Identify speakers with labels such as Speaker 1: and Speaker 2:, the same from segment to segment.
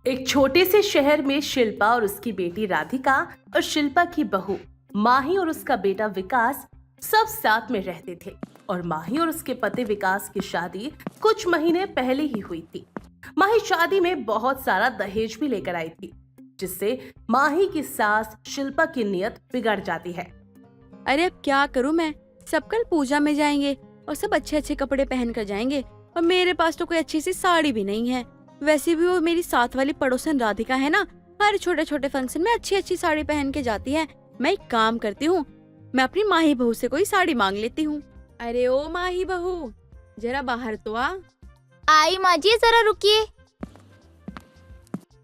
Speaker 1: एक छोटे से शहर में शिल्पा और उसकी बेटी राधिका और शिल्पा की बहू माही और उसका बेटा विकास सब साथ में रहते थे। और माही और उसके पति विकास की शादी कुछ महीने पहले ही हुई थी। माही शादी में बहुत सारा दहेज भी लेकर आई थी, जिससे माही की सास शिल्पा की नीयत बिगड़ जाती है।
Speaker 2: अरे अब क्या करूं मैं? सब कल पूजा में जाएंगे और सब अच्छे अच्छे कपड़े पहन कर जाएंगे और मेरे पास तो कोई अच्छी सी साड़ी भी नहीं है। वैसे भी वो मेरी साथ वाली पड़ोसन राधिका है ना, हर छोटे छोटे फंक्शन में अच्छी अच्छी साड़ी पहन के जाती है। मैं एक काम करती हूँ, मैं अपनी माही बहू से कोई साड़ी मांग लेती हूँ। अरे ओ माही बहू, जरा बाहर तो आ।
Speaker 3: आई माँ जी, जरा रुकिए।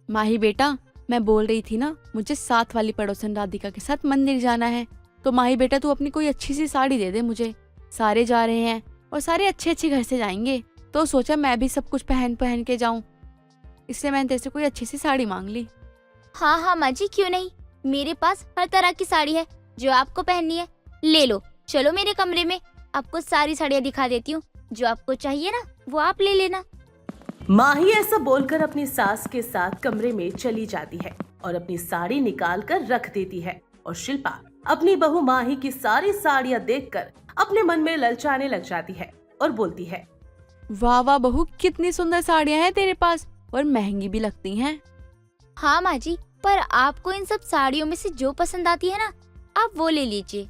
Speaker 2: माही बेटा, मैं बोल रही थी ना, मुझे साथ वाली पड़ोसन राधिका के साथ मंदिर जाना है, तो माही बेटा तू अपनी कोई अच्छी सी साड़ी दे दे मुझे। सारे जा रहे हैं और सारे अच्छे अच्छे घर से जाएंगे, तो सोचा मैं भी सब कुछ पहन पहन के जाऊं, इसलिए मैंने तेरे से कोई अच्छी सी साड़ी मांग ली।
Speaker 3: हाँ हाँ माँ जी, क्यों नहीं, मेरे पास हर तरह की साड़ी है, जो आपको पहननी है ले लो। चलो मेरे कमरे में, आपको सारी साड़ियाँ दिखा देती हूँ, जो आपको चाहिए ना वो आप ले लेना।
Speaker 1: माही ऐसा बोलकर अपनी सास के साथ कमरे में चली जाती है और अपनी साड़ी निकाल कर रख देती है। और शिल्पा अपनी बहू माही की सारी साड़ियाँ देखकर अपने मन में ललचाने लग जाती है और बोलती है,
Speaker 2: वाह वाह बहू, कितनी सुंदर साड़ियाँ हैं तेरे पास और महंगी भी लगती हैं।
Speaker 3: हाँ माँ जी, पर आपको इन सब साड़ियों में से जो पसंद आती है ना, आप वो ले लीजिए।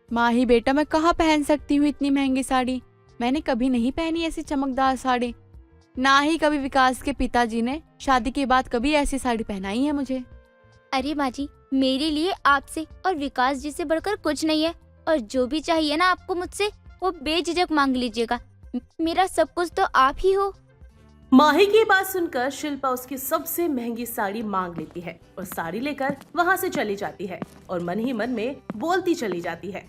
Speaker 2: माही बेटा, मैं कहाँ पहन सकती हूँ इतनी महंगी साड़ी? मैंने कभी नहीं पहनी ऐसी चमकदार साड़ी, ना ही कभी विकास के पिताजी ने शादी के बाद कभी ऐसी साड़ी पहनाई है मुझे।
Speaker 3: अरे माँ जी, मेरे लिए आपसे और विकास जी से बढ़कर कुछ नहीं है, और जो भी चाहिए ना आपको मुझसे, वो बेझिझक मांग लीजिएगा। मेरा सब कुछ तो आप ही हो।
Speaker 1: माही की बात सुनकर शिल्पा उसकी सबसे महंगी साड़ी मांग लेती है और साड़ी लेकर वहाँ से चली जाती है और मन ही मन में बोलती चली जाती है,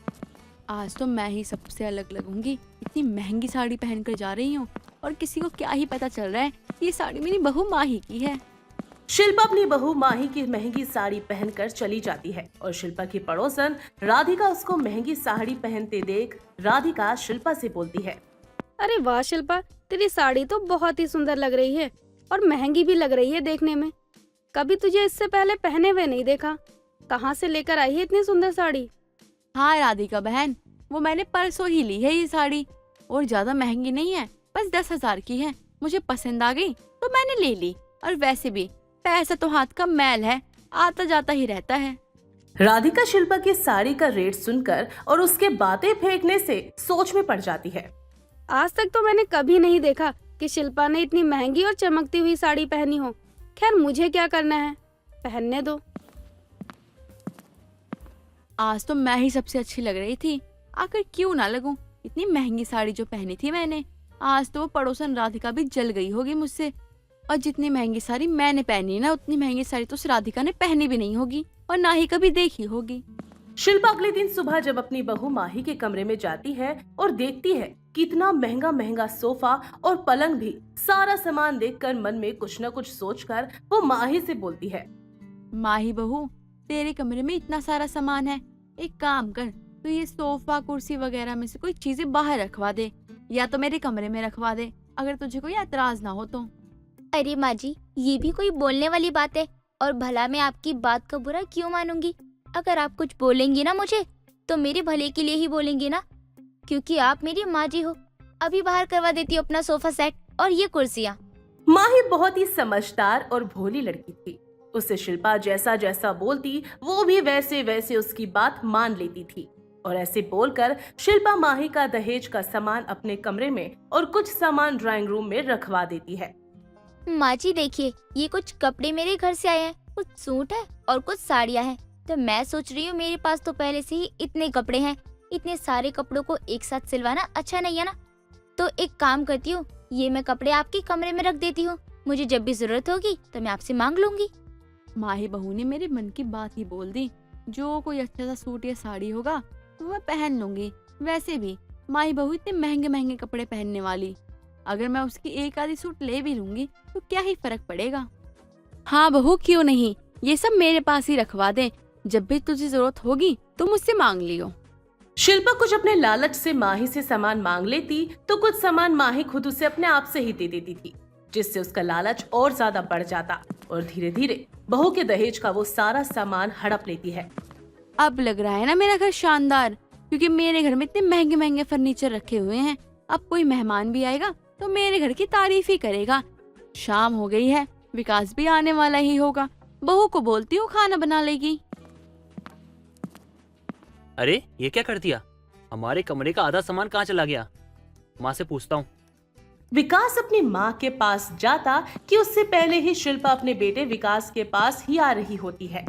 Speaker 2: आज तो मैं ही सबसे अलग लगूंगी, इतनी महंगी साड़ी पहन कर जा रही हूँ और किसी को क्या ही पता चल रहा है ये साड़ी मेरी बहू माही की है।
Speaker 1: शिल्पा अपनी बहू माही की महंगी साड़ी पहनकर चली जाती है और शिल्पा की पड़ोसन राधिका उसको महंगी साड़ी पहनते देख राधिका शिल्पा से बोलती है,
Speaker 4: अरे वाह शिल्पा, तेरी साड़ी तो बहुत ही सुंदर लग रही है और महंगी भी लग रही है देखने में। कभी तुझे इससे पहले पहने हुए नहीं देखा। कहाँ से लेकर आई है इतनी सुंदर साड़ी?
Speaker 2: हाँ राधिका बहन, वो मैंने परसों ही ली है ये साड़ी, और ज्यादा महंगी नहीं है, बस 10,000 की है। मुझे पसंद आ गई तो मैंने ले ली, और वैसे भी पैसा तो हाथ का मैल है, आता जाता ही रहता है।
Speaker 1: राधिका शिल्पा की साड़ी का रेट सुनकर और उसके बातें फेंकने से सोच में पड़ जाती है।
Speaker 4: आज तक तो मैंने कभी नहीं देखा कि शिल्पा ने इतनी महंगी और चमकती हुई साड़ी पहनी हो। खैर, मुझे क्या करना है, पहनने दो।
Speaker 2: आज तो मैं ही सबसे अच्छी लग रही थी, आखिर क्यों ना लगूं। इतनी महंगी साड़ी जो पहनी थी मैंने, आज तो वो पड़ोसन राधिका भी जल गई होगी मुझसे। और जितनी महंगी साड़ी मैंने पहनी ना, उतनी महंगी साड़ी तो उस राधिका ने पहनी भी नहीं होगी और ना ही कभी देखी होगी।
Speaker 1: शिल्पा अगले दिन सुबह जब अपनी बहू माही के कमरे में जाती है और देखती है कितना महंगा महंगा सोफा और पलंग भी, सारा सामान देखकर मन में कुछ न कुछ सोचकर वो माही से बोलती है,
Speaker 2: माही बहू, तेरे कमरे में इतना सारा सामान है, एक काम कर, तो ये सोफा कुर्सी वगैरह में से कोई चीजें बाहर रखवा दे, या तो मेरे कमरे में रखवा दे, अगर तुझे कोई एतराज ना हो तो।
Speaker 3: अरे माँ जी, ये भी कोई बोलने वाली बात है? और भला मैं आपकी बात का बुरा क्यों मानूंगी? अगर आप कुछ बोलेंगी ना मुझे, तो मेरे भले के लिए ही बोलेंगी ना, क्योंकि आप मेरी माँ जी हो। अभी बाहर करवा देती हूँ अपना सोफा सेट और ये कुर्सियाँ।
Speaker 1: माही बहुत ही समझदार और भोली लड़की थी। उसे शिल्पा जैसा जैसा बोलती वो भी वैसे वैसे उसकी बात मान लेती थी। और ऐसे बोलकर शिल्पा माही का दहेज का सामान अपने कमरे में और कुछ सामान ड्राइंग रूम में रखवा देती है।
Speaker 3: माँ जी देखिए, ये कुछ कपड़े मेरे घर से आए हैं, कुछ सूट है और कुछ साड़ियाँ हैं। तो मैं सोच रही हूँ, मेरे पास तो पहले से ही इतने कपड़े हैं, इतने सारे कपड़ों को एक साथ सिलवाना अच्छा नहीं है ना। तो एक काम करती हूँ, ये मैं कपड़े आपके कमरे में रख देती हूँ, मुझे जब भी जरूरत होगी तो मैं आपसे मांग लूंगी।
Speaker 2: माही बहू ने मेरे मन की बात ही बोल दी, जो कोई अच्छा सा सूट या साड़ी होगा तो मैं पहन लूंगी। वैसे भी माही बहू इतने महंगे महंगे कपड़े पहनने वाली, अगर मैं उसकी एक आधी सूट ले भी लूंगी तो क्या ही फर्क पड़ेगा। हाँ बहू, क्यों नहीं, ये सब मेरे पास ही रखवा दे, जब भी तुझे जरूरत होगी तो मुझसे मांग लियो।
Speaker 1: शिल्पा कुछ अपने लालच से माही से सामान मांग लेती तो कुछ सामान माही खुद उसे अपने आप से ही दे देती थी, जिससे उसका लालच और ज्यादा बढ़ जाता और धीरे धीरे बहू के दहेज का वो सारा सामान हड़प लेती है।
Speaker 2: अब लग रहा है ना मेरा घर शानदार, क्योंकि मेरे घर में इतने महंगे महंगे फर्नीचर रखे हुए हैं। अब कोई मेहमान भी आएगा तो मेरे घर की तारीफ ही करेगा। शाम हो गई है, विकास भी आने वाला ही होगा। बहू को बोलती हूँ खाना बना लेगी।
Speaker 5: अरे ये क्या कर दिया? हमारे कमरे का आधा सामान कहाँ चला गया? माँ से पूछता हूँ।
Speaker 1: विकास अपनी माँ के पास जाता कि उससे पहले ही शिल्पा अपने बेटे विकास के पास ही आ रही होती है।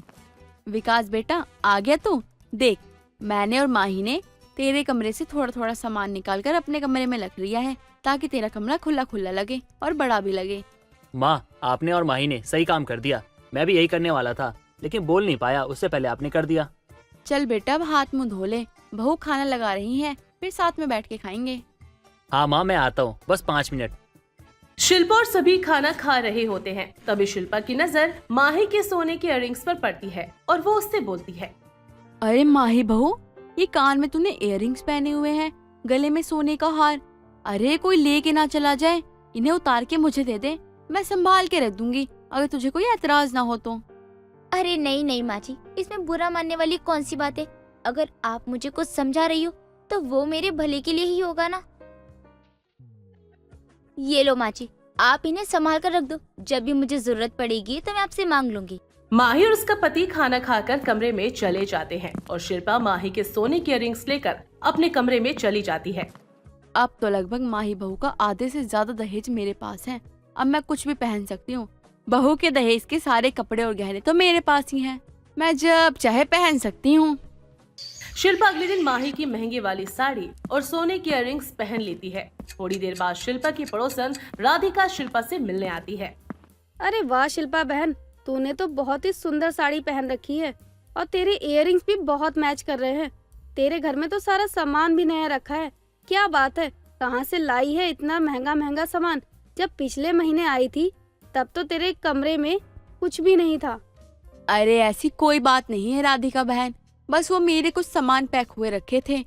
Speaker 2: विकास बेटा, आ गया तू? देख, मैंने और माही ने तेरे कमरे से थोड़ा थोड़ा सामान निकाल कर अपने कमरे में रख लिया है, ताकि तेरा कमरा खुला खुला लगे और बड़ा भी लगे।
Speaker 5: माँ, आपने और माही ने सही काम कर दिया। मैं भी यही करने वाला था, लेकिन बोल नहीं पाया, उससे पहले आपने कर दिया।
Speaker 2: चल बेटा, अब हाथ मुंह धो ले। बहू खाना लगा रही है, फिर साथ में बैठ के खाएंगे।
Speaker 5: हाँ माँ, मैं आता हूँ, बस 5 मिनट।
Speaker 1: शिल्पा और सभी खाना खा रहे होते हैं। तभी शिल्पा की नजर माही के सोने के इयररिंग्स पर पड़ती है और वो उससे बोलती है,
Speaker 2: अरे माही बहू, ये कान में तूने इयररिंग्स पहने हुए हैं, गले में सोने का हार। अरे कोई लेके ना चला जाए, इन्हें उतार के मुझे दे दे, मैं संभाल के रख दूंगी, अगर तुझे कोई एतराज ना हो तो।
Speaker 3: अरे नहीं नहीं माँ जी, इसमें बुरा मानने वाली कौन सी बात है? अगर आप मुझे कुछ समझा रही हो तो वो मेरे भले के लिए ही होगा ना। ये लो माँ जी, आप इन्हें संभाल कर रख दो, जब भी मुझे जरूरत पड़ेगी तो मैं आपसे मांग लूंगी।
Speaker 1: माही और उसका पति खाना खाकर कमरे में चले जाते हैं और शिल्पा माही के सोने के इयररिंग्स लेकर अपने कमरे में चली जाती है।
Speaker 2: अब तो लगभग माही बहू का आधे से ज्यादा दहेज मेरे पास है। अब मैं कुछ भी पहन सकती हूँ। बहू के दहेज के सारे कपड़े और गहने तो मेरे पास ही हैं। मैं जब चाहे पहन सकती हूँ।
Speaker 1: शिल्पा अगले दिन माही की महंगी वाली साड़ी और सोने के इयररिंग्स पहन लेती है। थोड़ी देर बाद शिल्पा की पड़ोसन राधिका शिल्पा से मिलने आती है।
Speaker 4: अरे वाह शिल्पा बहन, तूने तो बहुत ही सुंदर साड़ी पहन रखी है और तेरे इयररिंग्स भी बहुत मैच कर रहे हैं। तेरे घर में तो सारा सामान भी नया रखा है। क्या बात है, कहाँ से लाई है इतना महंगा महंगा सामान? जब पिछले महीने आई थी तब तो तेरे कमरे में कुछ भी नहीं था।
Speaker 2: अरे ऐसी कोई बात नहीं है राधिका बहन, बस वो मेरे कुछ सामान पैक हुए रखे थे,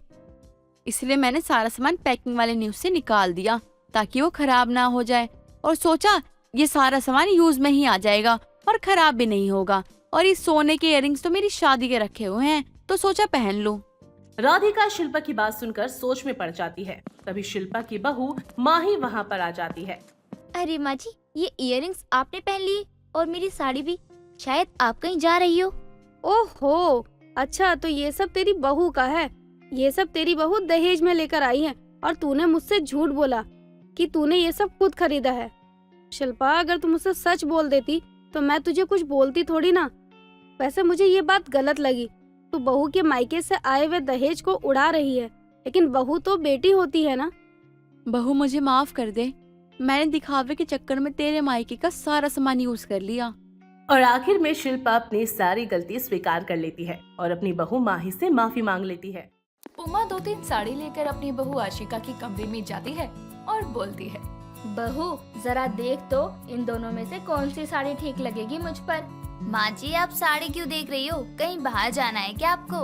Speaker 2: इसलिए मैंने सारा सामान पैकिंग वाले न्यूज से निकाल दिया ताकि वो खराब ना हो जाए, और सोचा ये सारा सामान यूज में ही आ जाएगा और खराब भी नहीं होगा। और ये सोने के इयररिंग्स तो मेरी शादी के रखे हुए हैं, तो सोचा पहन लूं।
Speaker 1: राधिका शिल्पा की बात सुनकर सोच में पड़ जाती है। तभी शिल्पा की बहू माही वहाँ पर आ जाती है।
Speaker 3: अरे माँ जी, ये इयररिंग्स आपने पहन लिए और मेरी साड़ी भी। शायद आप कहीं जा रही हो।
Speaker 4: ओहो, अच्छा तो ये सब तेरी बहू का है। ये सब तेरी बहू दहेज में लेकर आई है और तूने मुझसे झूठ बोला कि तूने ये सब खुद खरीदा है। शिल्पा, अगर तू मुझसे सच बोल देती तो मैं तुझे कुछ बोलती थोड़ी ना। वैसे मुझे ये बात गलत लगी, तू बहू के मायके से आए हुए दहेज को उड़ा रही है, लेकिन बहू तो बेटी होती है ना।
Speaker 2: बहू मुझे माफ कर दे, मैंने दिखावे के चक्कर में तेरे मायके का सारा सामान यूज कर लिया।
Speaker 1: और आखिर में शिल्पा अपनी सारी गलती स्वीकार कर लेती है और अपनी बहू माही से माफी मांग लेती है।
Speaker 6: उमा 2-3 साड़ी लेकर अपनी बहू आशिका के कमरे में जाती है और बोलती है,
Speaker 3: बहू जरा देख तो इन दोनों में से कौन सी साड़ी ठीक लगेगी मुझ पर। माँ जी, आप साड़ी क्यों देख रही हो? कहीं बाहर जाना है क्या आपको?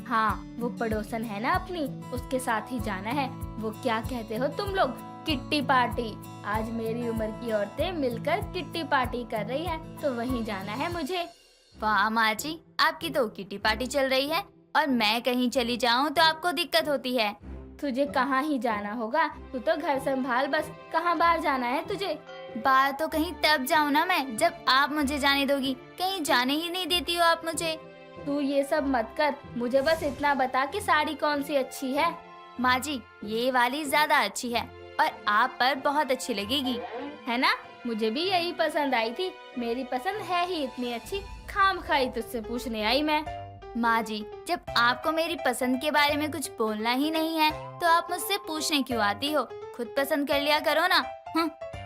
Speaker 3: हाँ, वो पड़ोसन है ना अपनी, उसके साथ ही जाना है। वो क्या कहते हो तुम लोग, किट्टी पार्टी। आज मेरी उम्र की औरतें मिलकर किट्टी पार्टी कर रही है, तो वहीं जाना है मुझे। वाह माँ जी, आपकी तो किट्टी पार्टी चल रही है और मैं कहीं चली जाऊँ तो आपको दिक्कत होती है। तुझे कहाँ ही जाना होगा, तू तो घर संभाल बस। कहाँ बाहर जाना है तुझे? बाहर तो कहीं तब जाऊँ ना मैं जब आप मुझे जाने दोगी, कहीं जाने ही नहीं देती हो आप मुझे। तू ये सब मत कर, मुझे बस इतना बता कि साड़ी कौन सी अच्छी है। माँ जी, ये वाली ज्यादा अच्छी है और आप पर बहुत अच्छी लगेगी, है ना? मुझे भी यही पसंद आई थी, मेरी पसंद है ही इतनी अच्छी, खामखाई तुझसे पूछने आई मैं। माँ जी, जब आपको मेरी पसंद के बारे में कुछ बोलना ही नहीं है तो आप मुझसे पूछने क्यों आती हो? खुद पसंद कर लिया करो ना।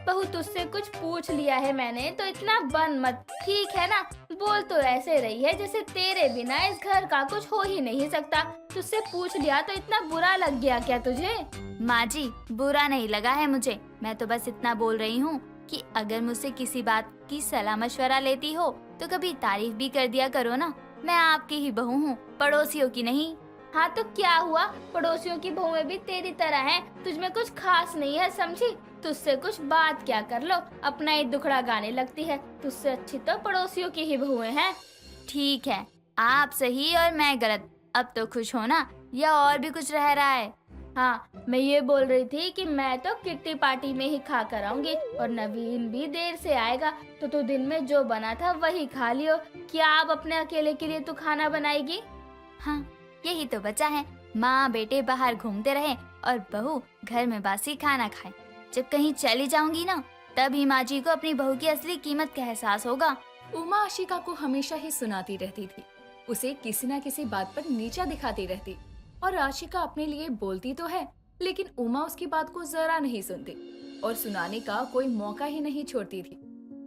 Speaker 3: बहू, तुझसे कुछ पूछ लिया है मैंने तो इतना बन मत, ठीक है ना? बोल तो ऐसे रही है जैसे तेरे बिना इस घर का कुछ हो ही नहीं सकता। तुझसे पूछ लिया तो इतना बुरा लग गया क्या तुझे? माँ जी, बुरा नहीं लगा है मुझे, मैं तो बस इतना बोल रही हूँ कि अगर मुझसे किसी बात की सलाह मशवरा लेती हो तो कभी तारीफ भी कर दिया करो ना। मैं आपकी ही बहू हूँ, पड़ोसियों की नहीं। हाँ तो क्या हुआ, पड़ोसियों की बहुएं भी तेरी तरह हैं, तुझमें कुछ खास नहीं है समझी। तुझसे कुछ बात क्या कर लो, अपना ही दुखड़ा गाने लगती है। तुझसे अच्छी तो पड़ोसियों की ही बहुएं हैं। ठीक है, आप सही और मैं गलत। अब तो खुश हो ना, या और भी कुछ रह रहा है? हाँ, मैं ये बोल रही थी कि मैं तो किट्टी पार्टी में ही खा कर आऊंगी और नवीन भी देर से आएगा, तो तू दिन में जो बना था वही खा लियो। क्या आप अपने अकेले के लिए तू खाना बनाएगी? हाँ, यही तो बचा है। माँ बेटे बाहर घूमते रहे और बहू घर में बासी खाना खाए। जब कहीं चली जाऊंगी ना, तब ही माँ जी को अपनी बहू की असली कीमत का एहसास होगा।
Speaker 6: उमा आशिका को हमेशा ही सुनाती रहती थी, उसे किसी न किसी बात पर नीचा दिखाती रहती। और आशिका अपने लिए बोलती तो है, लेकिन उमा उसकी बात को जरा नहीं सुनती और सुनाने का कोई मौका ही नहीं छोड़ती थी।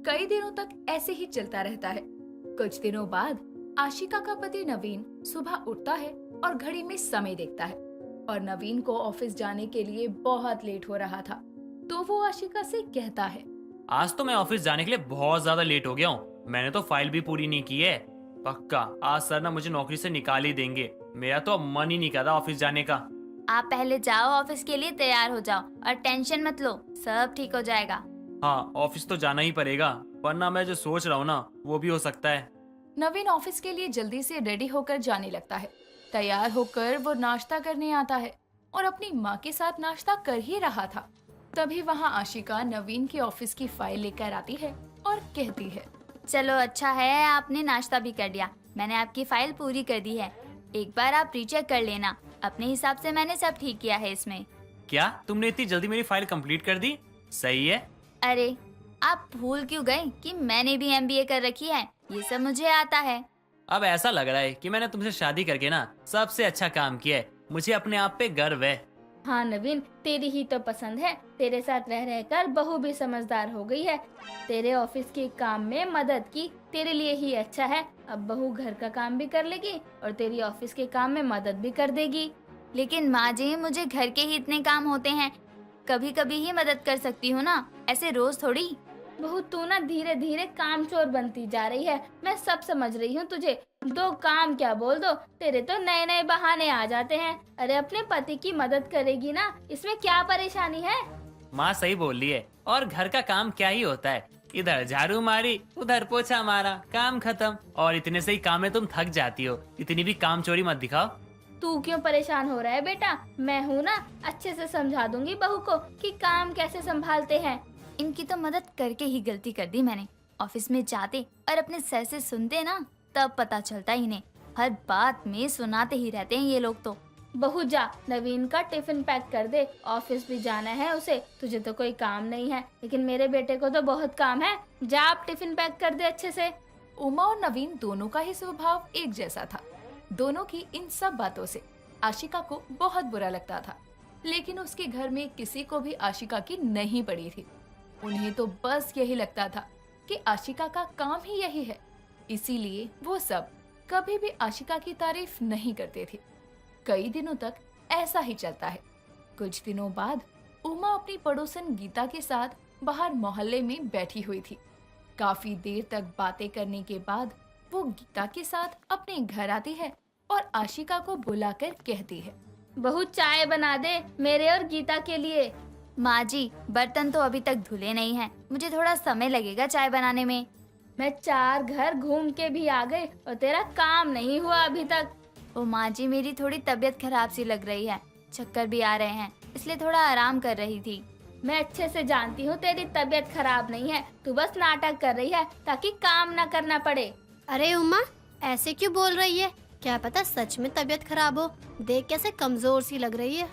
Speaker 6: कई दिनों तक ऐसे ही चलता रहता है। कुछ दिनों बाद आशिका का पति नवीन सुबह उठता है और घड़ी में समय देखता है और नवीन को ऑफिस जाने के लिए बहुत लेट हो रहा था। तो वो आशिका से कहता है,
Speaker 5: आज तो मैं ऑफिस जाने के लिए बहुत ज्यादा लेट हो गया हूँ। मैंने तो फाइल भी पूरी नहीं की है। पक्का आज सर ना मुझे नौकरी से निकाल ही देंगे। मेरा तो अब मन ही नहीं कर रहा ऑफिस जाने का।
Speaker 3: आप पहले जाओ, ऑफिस के लिए तैयार हो जाओ और टेंशन मत लो, सब ठीक हो जाएगा।
Speaker 5: हाँ, ऑफिस तो जाना ही पड़ेगा, वरना मैं जो सोच रहा हूँ ना वो भी हो सकता है।
Speaker 6: नवीन ऑफिस के लिए जल्दी से रेडी होकर जाने लगता है। तैयार होकर वो नाश्ता करने आता है और अपनी माँ के साथ नाश्ता कर ही रहा था। तभी वहाँ आशिका नवीन की ऑफिस की फाइल लेकर आती है और कहती है,
Speaker 3: चलो अच्छा है आपने नाश्ता भी कर लिया। मैंने आपकी फाइल पूरी कर दी है, एक बार आप रीचेक कर लेना। अपने हिसाब से मैंने सब ठीक किया है इसमें।
Speaker 5: क्या तुमने इतनी जल्दी मेरी फाइल कंप्लीट कर दी? सही है।
Speaker 3: अरे आप भूल क्यों गए कि मैंने भी एमबीए कर रखी है, ये सब मुझे आता है।
Speaker 5: अब ऐसा लग रहा है कि मैंने तुमसे शादी करके ना सबसे अच्छा काम किया है। मुझे अपने आप पे गर्व है।
Speaker 3: हाँ नवीन, तेरी ही तो पसंद है। तेरे साथ रह रहकर बहू भी समझदार हो गई है। तेरे ऑफिस के काम में मदद की, तेरे लिए ही अच्छा है। अब बहू घर का काम भी कर लेगी और तेरी ऑफिस के काम में मदद भी कर देगी। लेकिन माँ जी, मुझे घर के ही इतने काम होते हैं, कभी कभी ही मदद कर सकती हूँ ना, ऐसे रोज थोड़ी। बहू तू ना धीरे धीरे कामचोर बनती जा रही है। मैं सब समझ रही हूँ तुझे। दो काम क्या बोल दो, तेरे तो नए नए बहाने आ जाते हैं। अरे अपने पति की मदद करेगी ना, इसमें क्या परेशानी है?
Speaker 5: माँ सही बोल रही है। और घर का काम क्या ही होता है, इधर झाड़ू मारी उधर पोछा मारा, काम खत्म। और इतने से ही काम में तुम थक जाती हो। इतनी भी काम चोरी मत दिखाओ।
Speaker 3: तू क्यों परेशान हो रहा है बेटा? मैं हूँ ना, अच्छे से समझा दूंगी बहू को कि काम कैसे संभालते हैं। इनकी तो मदद करके ही गलती कर दी मैंने। ऑफिस में जाते और अपने सर से सुनते ना, तब पता चलता इन्हें। हर बात में सुनाते ही रहते हैं ये लोग तो। बहू जा, नवीन का टिफिन पैक कर दे, ऑफिस भी जाना है उसे। तुझे तो कोई काम नहीं है, लेकिन मेरे बेटे को तो बहुत काम है। जा आप टिफिन पैक कर दे अच्छे से।
Speaker 6: उमा और नवीन दोनों का ही स्वभाव एक जैसा था। दोनों की इन सब बातों से आशिका को बहुत बुरा लगता था, लेकिन उसके घर में किसी को भी आशिका की नहीं पड़ी थी। उन्हें तो बस यही लगता था कि आशिका का काम ही यही है, इसीलिए वो सब कभी भी आशिका की तारीफ नहीं करते थे। कई दिनों तक ऐसा ही चलता है। कुछ दिनों बाद उमा अपनी पड़ोसन गीता के साथ बाहर मोहल्ले में बैठी हुई थी। काफी देर तक बातें करने के बाद वो गीता के साथ अपने घर आती है और आशिका को बुलाकर कहती है,
Speaker 3: बहू चाय बना दे मेरे और गीता के लिए। माँ जी, बर्तन तो अभी तक धुले नहीं हैं, मुझे थोड़ा समय लगेगा चाय बनाने में। मैं 4 घर घूम के भी आ गई और तेरा काम नहीं हुआ अभी तक। ओ माँ जी, मेरी थोड़ी तबीयत खराब सी लग रही है, चक्कर भी आ रहे हैं, इसलिए थोड़ा आराम कर रही थी। मैं अच्छे से जानती हूँ तेरी तबीयत खराब नहीं है, तू बस नाटक कर रही है ताकि काम ना करना पड़े।
Speaker 4: अरे उमा, ऐसे क्यों बोल रही है? क्या पता सच में तबीयत खराब हो। देख कैसे कमजोर सी लग रही है।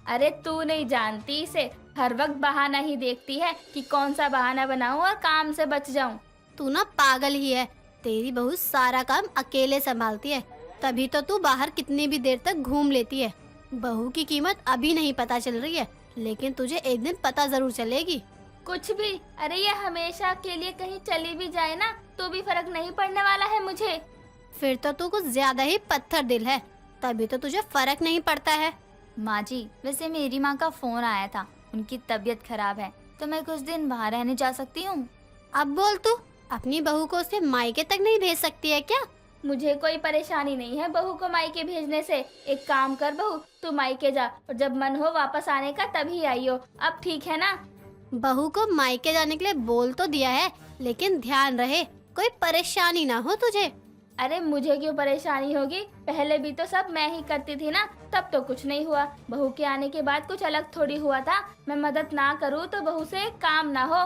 Speaker 3: अरे तू नहीं जानती इसे, हर वक्त बहाना ही देखती है कि कौन सा बहाना बनाऊं और काम से बच जाऊं।
Speaker 4: तू ना पागल ही है। तेरी बहू सारा काम अकेले संभालती है, तभी तो तू बाहर कितनी भी देर तक घूम लेती है। बहू की कीमत अभी नहीं पता चल रही है, लेकिन तुझे एक दिन पता जरूर चलेगी।
Speaker 3: कुछ भी, अरे ये हमेशा के लिए कहीं चली भी जाए ना, तो भी फर्क नहीं पड़ने वाला है मुझे।
Speaker 4: फिर तो तू कुछ ज्यादा ही पत्थर दिल है, तभी तो तुझे फर्क नहीं पड़ता है।
Speaker 3: माँ जी, वैसे मेरी माँ का फोन आया था, उनकी तबीयत खराब है, तो मैं कुछ दिन बाहर रहने जा सकती हूँ।
Speaker 4: अब बोल, तू अपनी बहू को उसके मायके तक नहीं भेज सकती है क्या?
Speaker 3: मुझे कोई परेशानी नहीं है बहू को मायके भेजने से। एक काम कर बहू, तू मायके जा और जब मन हो वापस आने का तभी आइयो। अब ठीक है ना?
Speaker 7: बहू को मायके जाने के लिए बोल तो दिया है, लेकिन ध्यान रहे कोई परेशानी ना हो तुझे।
Speaker 3: अरे मुझे क्यों परेशानी होगी, पहले भी तो सब मैं ही करती थी ना, तब तो कुछ नहीं हुआ। बहू के आने के बाद कुछ अलग थोड़ी हुआ था। मैं मदद ना करूँ तो बहू से काम ना हो।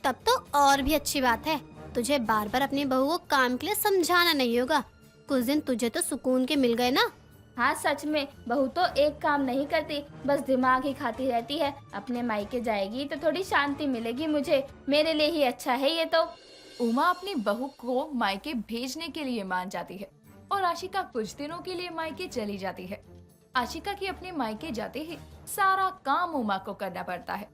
Speaker 7: तब तो और भी अच्छी बात है, तुझे बार बार अपनी बहू को काम के लिए समझाना नहीं होगा। कुछ दिन तुझे तो सुकून के मिल गए ना।
Speaker 3: हाँ सच में, बहू तो एक काम नहीं करती, बस दिमाग ही खाती रहती है। अपने मायके जाएगी तो थोड़ी शांति मिलेगी मुझे, मेरे लिए ही अच्छा है ये तो।
Speaker 6: उमा अपनी बहू को मायके भेजने के लिए मान जाती है और आशिका कुछ दिनों के लिए मायके चली जाती है। आशिका की अपने मायके जाते ही सारा काम उमा को करना पड़ता है।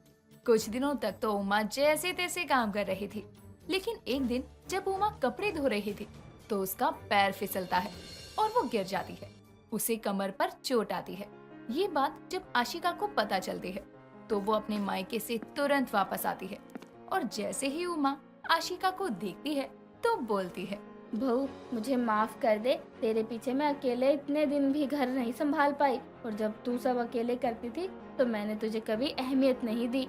Speaker 6: कुछ दिनों तक तो उमा जैसे तैसे काम कर रही थी, लेकिन एक दिन जब उमा कपड़े धो रही थी तो उसका पैर फिसलता है और वो गिर जाती है। उसे कमर पर चोट आती है। ये बात जब आशिका को पता चलती है तो वो अपने मायके से तुरंत वापस आती है और जैसे ही उमा आशिका को देखती है तो बोलती है,
Speaker 3: बहू मुझे माफ कर दे, तेरे पीछे मैं अकेले इतने दिन भी घर नहीं संभाल पाई, और जब तू सब अकेले करती थी तो मैंने तुझे कभी अहमियत नहीं दी।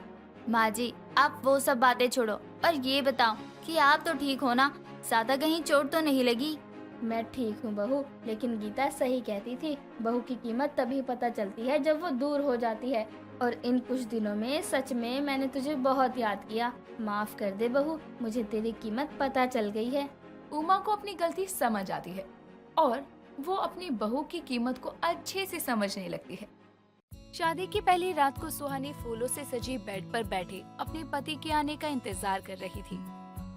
Speaker 8: माँ जी, आप वो सब बातें छोड़ो और ये बताओ कि आप तो ठीक हो ना, ज्यादा कहीं चोट तो नहीं लगी?
Speaker 3: मैं ठीक हूँ बहू, लेकिन गीता सही कहती थी, बहू की कीमत तभी पता चलती है जब वो दूर हो जाती है। और इन कुछ दिनों में सच में मैंने तुझे बहुत याद किया। माफ कर दे बहू, मुझे तेरी कीमत पता चल गई है।
Speaker 6: उमा को अपनी गलती समझ आती है और वो अपनी बहू की कीमत को अच्छे से समझने लगती है। शादी की पहली रात को सुहानी फूलों से सजी बेड पर बैठे अपने पति के आने का इंतजार कर रही थी।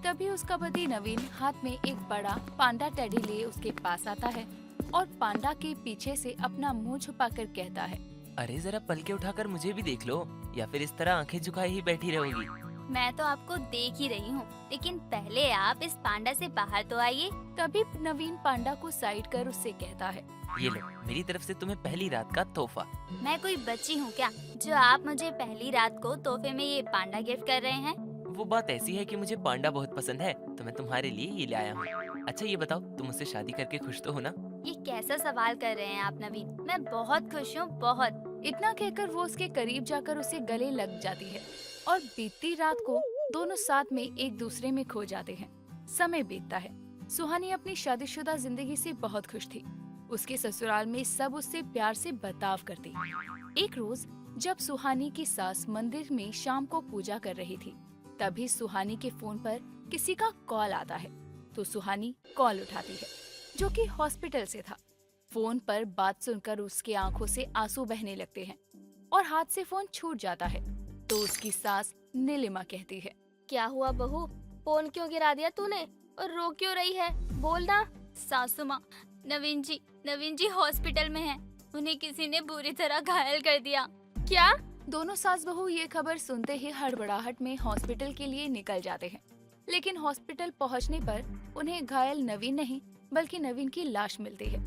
Speaker 6: तभी उसका पति नवीन हाथ में एक बड़ा पांडा टेडी लिए उसके पास आता है और पांडा के पीछे से अपना मुंह छुपाकर कहता है,
Speaker 9: अरे जरा पलके उठाकर मुझे भी देख लो, या फिर इस तरह आंखें झुकाए ही बैठी रहोगी?
Speaker 8: मैं तो आपको देख ही रही हूँ, लेकिन पहले आप इस पांडा से बाहर तो आइए।
Speaker 6: तभी नवीन पांडा को साइड कर उससे कहता है,
Speaker 9: ये लो, मेरी तरफ से तुम्हें पहली रात का तोहफा।
Speaker 8: मैं कोई बच्ची हूँ क्या जो आप मुझे पहली रात को तोहफे में ये पांडा गिफ्ट कर रहे हैं?
Speaker 9: वो बात ऐसी है कि मुझे पांडा बहुत पसंद है, तो मैं तुम्हारे लिए ये ले आया हूँ। अच्छा ये बताओ, तुम मुझसे शादी करके खुश तो हो ना?
Speaker 8: ये कैसा सवाल कर रहे हैं आप नवीन? मैं बहुत खुश हूँ, बहुत।
Speaker 6: इतना कहकर वो उसके करीब जाकर उसे गले लग जाती है और बीतती रात को दोनों साथ में एक दूसरे में खो जाते हैं। समय बीतता है। सुहानी अपनी शादीशुदा जिंदगी से बहुत खुश थी। उसके ससुराल में सब उससे प्यार से बर्ताव करते। एक रोज जब सुहानी की सास मंदिर में शाम को पूजा कर रही थी, तभी सुहानी के फोन पर किसी का कॉल आता है। तो सुहानी कॉल उठाती है, जो कि हॉस्पिटल से था। फोन पर बात सुनकर उसकी आंखों से आंसू बहने लगते हैं और हाथ से फोन छूट जाता है। तो उसकी सास नीलिमा कहती है,
Speaker 3: क्या हुआ बहू, फोन क्यों गिरा दिया तूने और रो क्यों रही है, बोल ना।
Speaker 8: सासू माँ, नवीन जी हॉस्पिटल में हैं। उन्हें किसी ने बुरी तरह घायल कर दिया।
Speaker 3: क्या?
Speaker 6: दोनों सास बहू ये खबर सुनते ही हड़बड़ाहट में हॉस्पिटल के लिए निकल जाते हैं। लेकिन हॉस्पिटल पहुंचने पर उन्हें घायल नवीन नहीं बल्कि नवीन की लाश मिलती है।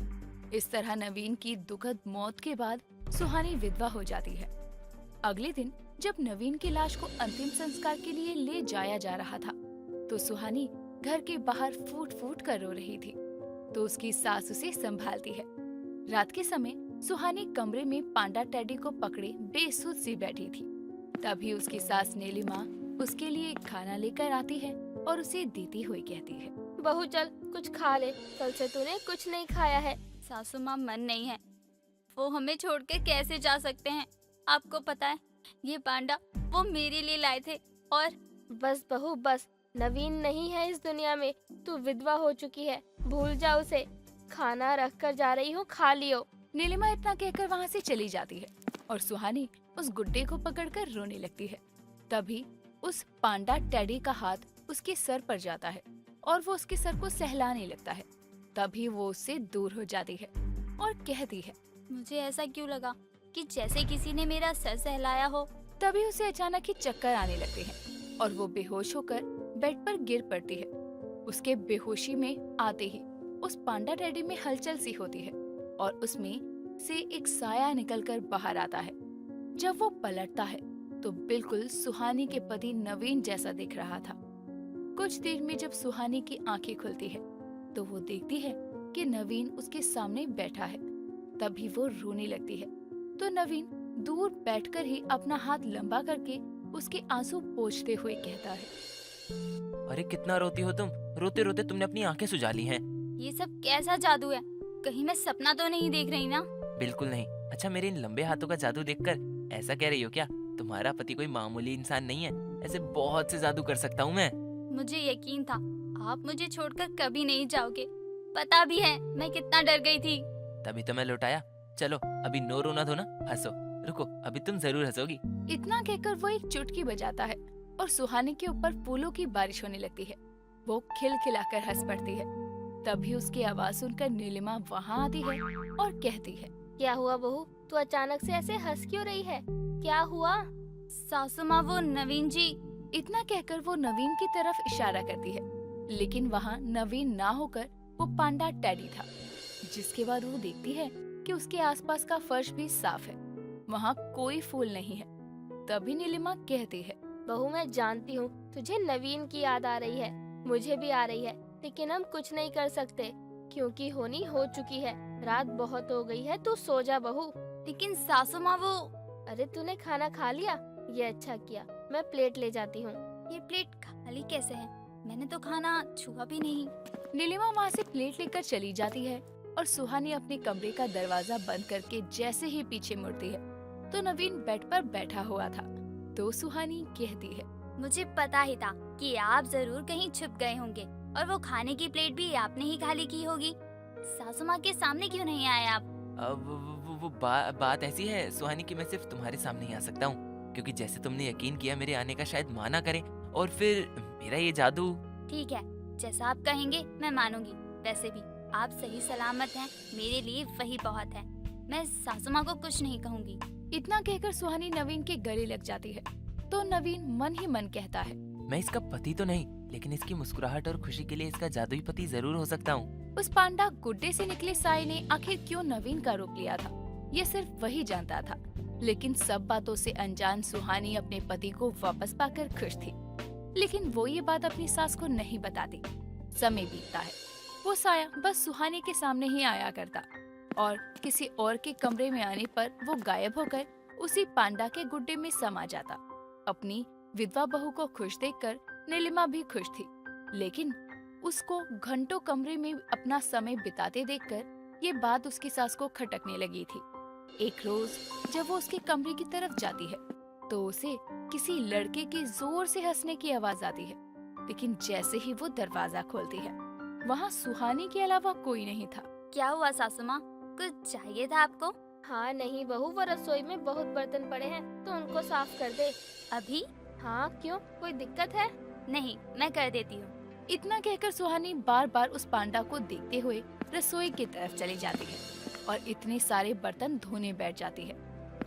Speaker 6: इस तरह नवीन की दुखद मौत के बाद सुहानी विधवा हो जाती है। अगले दिन जब नवीन की लाश को अंतिम संस्कार के लिए ले जाया जा रहा था, तो सुहानी घर के बाहर फूट फूट कर रो रही थी। तो उसकी सास उसे संभालती है। रात के समय सुहानी कमरे में पांडा टेडी को पकड़े बेसुध सी बैठी थी। तभी उसकी सास नीलिमा उसके लिए खाना लेकर आती है और उसे देती हुई कहती है,
Speaker 3: बहू चल कुछ खा ले, कल से तूने कुछ नहीं खाया है।
Speaker 8: सासू माँ मन नहीं है, वो हमें छोड़कर कैसे जा सकते हैं? आपको पता है ये पांडा वो मेरे लिए लाए थे। और
Speaker 3: बस बहू बस, नवीन नहीं है इस दुनिया में, तू विधवा हो चुकी है, भूल जा उसे। खाना रख कर जा रही हूँ, खा लियो।
Speaker 6: नीलिमा इतना कहकर वहाँ से चली जाती है और सुहानी उस गुड्डे को पकड़कर रोने लगती है। तभी उस पांडा टेडी का हाथ उसके सर पर जाता है और वो उसके सर को सहलाने लगता है। तभी वो उससे दूर हो जाती है और कहती है,
Speaker 8: मुझे ऐसा क्यों लगा कि जैसे किसी ने मेरा सर सहलाया हो।
Speaker 6: तभी उसे अचानक ही चक्कर आने लगते हैं और वो बेहोश होकर बेड पर गिर पड़ती है। उसके बेहोशी में आते ही उस पांडा टेडी में हलचल सी होती है और उसमें से एक साया निकलकर बाहर आता है। जब वो पलटता है तो बिल्कुल सुहानी के पति नवीन जैसा दिख रहा था। कुछ देर में जब सुहानी की आंखें खुलती है तो वो देखती है कि नवीन उसके सामने बैठा है। तभी वो रोने लगती है। तो नवीन दूर बैठकर ही अपना हाथ लंबा करके उसके आंसू पोंछते हुए कहता है।
Speaker 9: अरे कितना रोती हो तुम, रोते रोते तुमने अपनी आंखें सुजा ली हैं।
Speaker 8: ये सब कैसा जादू है? कहीं मैं सपना तो नहीं देख रही ना?
Speaker 9: बिल्कुल नहीं। अच्छा, मेरे इन लंबे हाथों का जादू देखकर ऐसा कह रही हो क्या? तुम्हारा पति कोई मामूली इंसान नहीं है, ऐसे बहुत से जादू कर सकता हूँ मैं।
Speaker 8: मुझे यकीन था आप मुझे छोड़कर कभी नहीं जाओगे। पता भी है मैं कितना डर गई थी।
Speaker 9: तभी तो मैं लौटाया। चलो अभी नो रोना धो ना, हंसो। रुको, अभी तुम जरूर हंसोगी।
Speaker 6: इतना कहकर वो एक चुटकी बजाता है और सुहानी के ऊपर फूलों की बारिश होने लगती है। वो खिलखिलाकर हंस पड़ती है। तभी उसकी आवाज सुनकर नीलिमा वहाँ आती है और कहती है।
Speaker 4: क्या हुआ बहू, तू अचानक से ऐसे हंस क्यों रही है? क्या हुआ?
Speaker 8: सासू माँ, वो नवीन जी।
Speaker 6: इतना कहकर वो नवीन की तरफ इशारा करती है, लेकिन वहाँ नवीन ना होकर वो पांडा टेडी था। जिसके बाद वो देखती है कि उसके आसपास का फर्श भी साफ है, वहाँ कोई फूल नहीं है। तभी नीलिमा कहती है।
Speaker 4: बहू, मैं जानती हूँ तुझे नवीन की याद आ रही है, मुझे भी आ रही है, लेकिन हम कुछ नहीं कर सकते क्योंकि होनी हो चुकी है। रात बहुत हो गई है, तू सो जा बहू।
Speaker 8: लेकिन सासू माँ वो।
Speaker 4: अरे तूने खाना खा लिया? ये अच्छा किया, मैं प्लेट ले जाती हूँ।
Speaker 8: ये प्लेट खाली कैसे है? मैंने तो खाना छुआ भी नहीं।
Speaker 6: नीलिमा वहाँ से प्लेट लेकर चली जाती है और सुहानी अपने कमरे का दरवाजा बंद करके जैसे ही पीछे मुड़ती है तो नवीन बेड पर बैठा हुआ था। तो सुहानी कहती है।
Speaker 8: मुझे पता ही था कि आप जरूर कहीं छुप गए होंगे और वो खाने की प्लेट भी आपने ही खाली की होगी। सासू माँ के सामने क्यों नहीं आए आप?
Speaker 9: बात ऐसी है सुहानी कि मैं सिर्फ तुम्हारे सामने ही आ सकता हूँ, क्योंकि जैसे तुमने यकीन किया मेरे आने का शायद माना करें, और फिर मेरा ये जादू।
Speaker 8: ठीक है, जैसा आप कहेंगे मैं मानूंगी। वैसे भी आप सही सलामत हैं, मेरे लिए वही बहुत है। मैं सासू माँ को कुछ नहीं कहूँगी।
Speaker 6: इतना कहकर सुहानी नवीन के गले लग जाती है। तो नवीन मन ही मन कहता है।
Speaker 9: मैं इसका पति तो नहीं, लेकिन इसकी मुस्कुराहट और खुशी के लिए इसका जादुई पति जरूर हो सकता हूँ।
Speaker 6: उस पांडा गुड्डे से निकले साए ने आखिर क्यों नवीन का रूप लिया था, ये सिर्फ वही जानता था। लेकिन सब बातों से अनजान सुहानी अपने पति को वापस पाकर खुश थी, लेकिन वो ये बात अपनी सास को नहीं बताती। समय बीतता है, वो साया बस सुहानी के सामने ही आया करता और किसी और के कमरे में आने पर वो गायब होकर उसी पांडा के गुड्डे में समा जाता। अपनी विधवा बहू को खुश देखकर नीलिमा भी खुश थी, लेकिन उसको घंटों कमरे में अपना समय बिताते देखकर ये बात उसकी सास को खटकने लगी थी। एक रोज जब वो उसके कमरे की तरफ जाती है तो उसे किसी लड़के के जोर से हंसने की आवाज आती है, लेकिन जैसे ही वो दरवाजा खोलती है वहाँ सुहानी के अलावा कोई नहीं था।
Speaker 8: क्या हुआ सासू माँ, कुछ चाहिए था आपको?
Speaker 4: हाँ नहीं बहू, वो रसोई में बहुत बर्तन पड़े हैं तो उनको साफ कर दे।
Speaker 8: अभी?
Speaker 4: हाँ क्यों, कोई दिक्कत है?
Speaker 8: नहीं, मैं कर देती हूँ।
Speaker 6: इतना कहकर सुहानी बार बार उस पांडा को देखते हुए रसोई की तरफ चली जाती है और इतने सारे बर्तन धोने बैठ जाती है।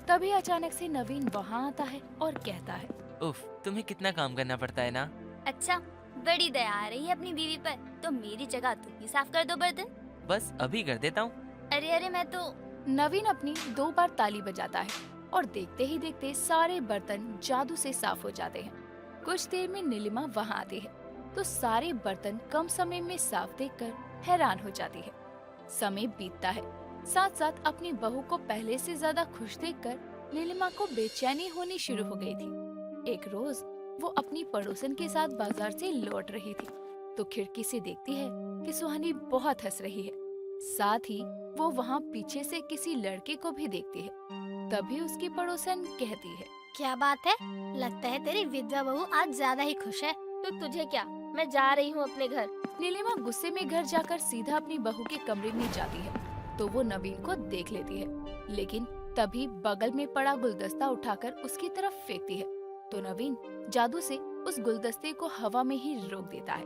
Speaker 6: तभी अचानक से नवीन वहाँ आता है और कहता है।
Speaker 9: उफ, तुम्हें कितना काम करना पड़ता है ना।
Speaker 8: अच्छा, बड़ी दया आ रही है अपनी बीवी पर, तो मेरी जगह तुम ही साफ कर दो बर्तन।
Speaker 9: बस अभी कर देता हूँ।
Speaker 8: अरे मैं तो।
Speaker 6: नवीन अपनी 2 बार ताली बजाता है और देखते ही देखते सारे बर्तन जादू से साफ हो जाते हैं। कुछ देर में नीलिमा वहाँ आती है तो सारे बर्तन कम समय में साफ देखकर हैरान हो जाती है। समय बीतता है, साथ साथ अपनी बहू को पहले से ज्यादा खुश देखकर नीलिमा को बेचैनी होनी शुरू हो गई थी। एक रोज वो अपनी पड़ोसन के साथ बाजार से लौट रही थी तो खिड़की से देखती है कि सुहानी बहुत हंस रही है। साथ ही वो वहाँ पीछे से किसी लड़के को भी देखती है। तभी उसकी पड़ोसन कहती है।
Speaker 7: क्या बात है, लगता है तेरी विधवा बहू आज ज्यादा ही खुश है।
Speaker 4: तो तुझे क्या, मैं जा रही हूँ अपने घर।
Speaker 6: नीलिमा गुस्से में घर जाकर सीधा अपनी बहू के कमरे में जाती है तो वो नवीन को देख लेती है, लेकिन तभी बगल में पड़ा गुलदस्ता उठाकर उसकी तरफ फेंकती है तो नवीन जादू से उस गुलदस्ते को हवा में ही रोक देता है।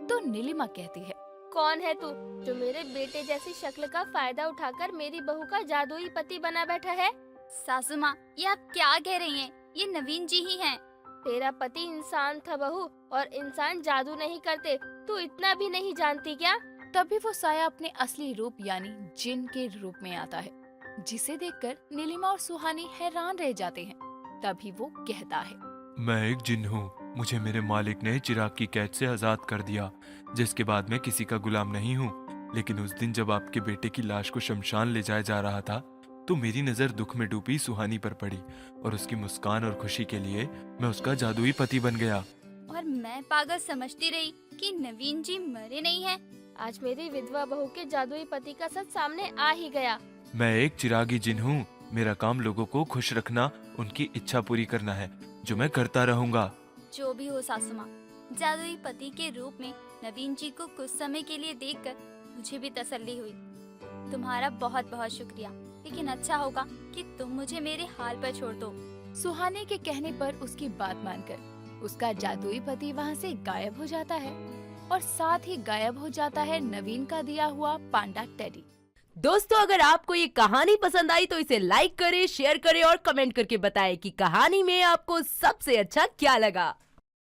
Speaker 6: तो नीलिमा कहती है।
Speaker 4: कौन है तू जो मेरे बेटे जैसी शक्ल का फायदा उठाकर मेरी बहू का जादुई पति बना बैठा है?
Speaker 8: सासू माँ, ये आप क्या कह रही हैं? ये नवीन जी ही हैं।
Speaker 4: तेरा पति इंसान था बहू, और इंसान जादू नहीं करते, तू इतना भी नहीं जानती क्या?
Speaker 6: तभी वो साया अपने असली रूप यानी जिन के रूप में आता है, जिसे देखकर नीलिमा और सुहानी हैरान रह जाते हैं। तभी वो कहता है।
Speaker 10: मैं एक जिन हूँ, मुझे मेरे मालिक ने चिराग की कैद से आजाद कर दिया, जिसके बाद मैं किसी का गुलाम नहीं हूँ। लेकिन उस दिन जब आपके बेटे की लाश को शमशान ले जाया जा रहा था तो मेरी नजर दुख में डूबी सुहानी पर पड़ी और उसकी मुस्कान और खुशी के लिए मैं उसका जादुई पति बन गया।
Speaker 8: और मैं पागल समझती रही कि नवीन जी मरे नहीं हैं।
Speaker 4: आज मेरी विधवा बहू के जादुई पति का सच सामने आ ही गया।
Speaker 10: मैं एक चिरागी जिन हूँ। मेरा काम लोगों को खुश रखना, उनकी इच्छा पूरी करना है, जो मैं करता रहूंगा।
Speaker 8: जो भी हो सासू माँ, जादुई पति के रूप में नवीन जी को कुछ समय के लिए देखकर मुझे भी तसल्ली हुई। तुम्हारा बहुत बहुत शुक्रिया, लेकिन अच्छा होगा कि तुम मुझे मेरे हाल पर छोड़ दो।
Speaker 6: सुहानी के कहने पर उसकी बात मानकर उसका जादुई पति वहाँ से गायब हो जाता है और साथ ही गायब हो जाता है नवीन का दिया हुआ पांडा टेडी।
Speaker 11: दोस्तों, अगर आपको ये कहानी पसंद आई तो इसे लाइक करें, शेयर करें और कमेंट करके बताएं कि कहानी में आपको सबसे अच्छा क्या लगा।